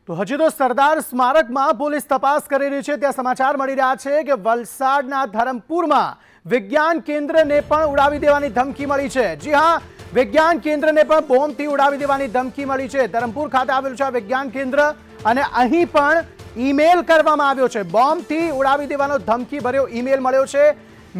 તો હજી તો સરદાર સ્મારકમાં પોલીસ તપાસ કરી રહી છે। ત્યાં સમાચાર મળી રહ્યા છે કે વલસાડના ધરમપુરમાં વિજ્ઞાન કેન્દ્રને પણ ઉડાવી દેવાની ધમકી મળી છે। જી હા, વિજ્ઞાન કેન્દ્રને પણ બોમ્બથી ઉડાવી દેવાની ધમકી મળી છે। ધરમપુર ખાતે આવેલું છે આ વિજ્ઞાન કેન્દ્ર અને અહીં પણ ઈમેલ કરવામાં આવ્યો છે। બોમ્બથી ઉડાવી દેવાનો ધમકી ભર્યો ઈમેલ મળ્યો છે।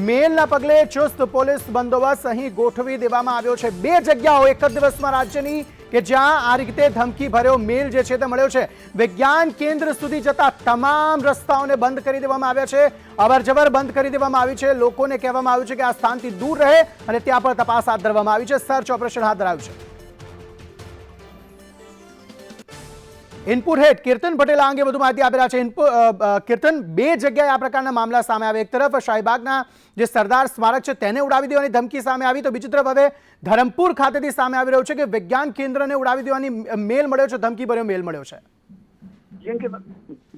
મેલના પગલે ચુસ્ત પોલીસ બંદોબસ્ત અહીં ગોઠવી દેવામાં આવ્યો છે। બે જગ્યાઓ એક જ દિવસમાં રાજ્યની કે જ્યાં આ રીતે ધમકી ભર્યો મેલ જે છે તે મળ્યો છે। વિજ્ઞાન કેન્દ્ર સુધી જતા તમામ રસ્તાઓને બંધ કરી દેવામાં આવ્યા છે। અવરજવર બંધ કરી દેવામાં આવી છે। લોકોને કહેવામાં આવ્યું છે કે આ સ્થાનથી દૂર રહે અને ત્યાં પર તપાસ હાથ ધરવામાં આવી છે। સર્ચ ઓપરેશન હાથ ધરાયું છે। ઇનપુટ હેડ કીર્તન પટેલ આ અંગે વધુ માહિતી આપી રહ્યા છે। કીર્તન, બે જગ્યાએ આ પ્રકારના મામલા સામે આવે। એક તરફ શાહીબાગના જે સરદાર સ્મારક છે તેને ઉડાવી દેવાની ધમકી સામે આવી, તો બીજી તરફ હવે ધરમપુર ખાતેથી સામે આવી રહ્યું છે કે વિજ્ઞાન કેન્દ્રને ઉડાવી દેવાની મેલ મળ્યો છે, ધમકી ભર્યો મેલ મળ્યો છે। જેમ કે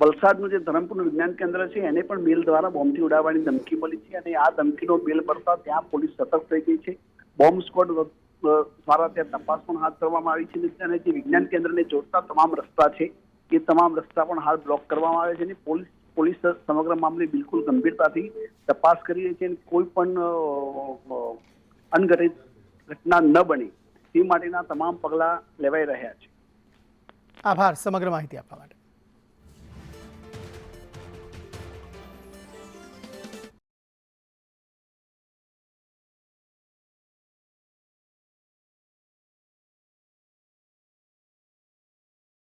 વલસાડનું જે ધરમપુરનું વિજ્ઞાન કેન્દ્ર છે એને પણ મેલ દ્વારા બોમ્બથી ઉડાવવાની ધમકી મળી છે અને આ ધમકીનો મેલ મળતા ત્યાં પોલીસ સતર્ક થઈ ગઈ છે। બોમ્બ સ્ક્વોડ દ્વારા ત્યાં તપાસ પણ હાથ ધરવામાં આવી છે અને જે વિજ્ઞાન કેન્દ્રને જોડતા તમામ રસ્તા છે એ તમામ રસ્તા પણ હાલ બ્લોક કરવામાં આવે છે અને પોલીસ સમગ્ર મામલે બિલકુલ ગંભીરતાથી તપાસ કરી રહી છે અને કોઈ પણ અનઘટિત ઘટના ન બને તે માટેના તમામ પગલાં લેવાઈ રહ્યા છે। આભાર સમગ્ર માહિતી આપવા માટે।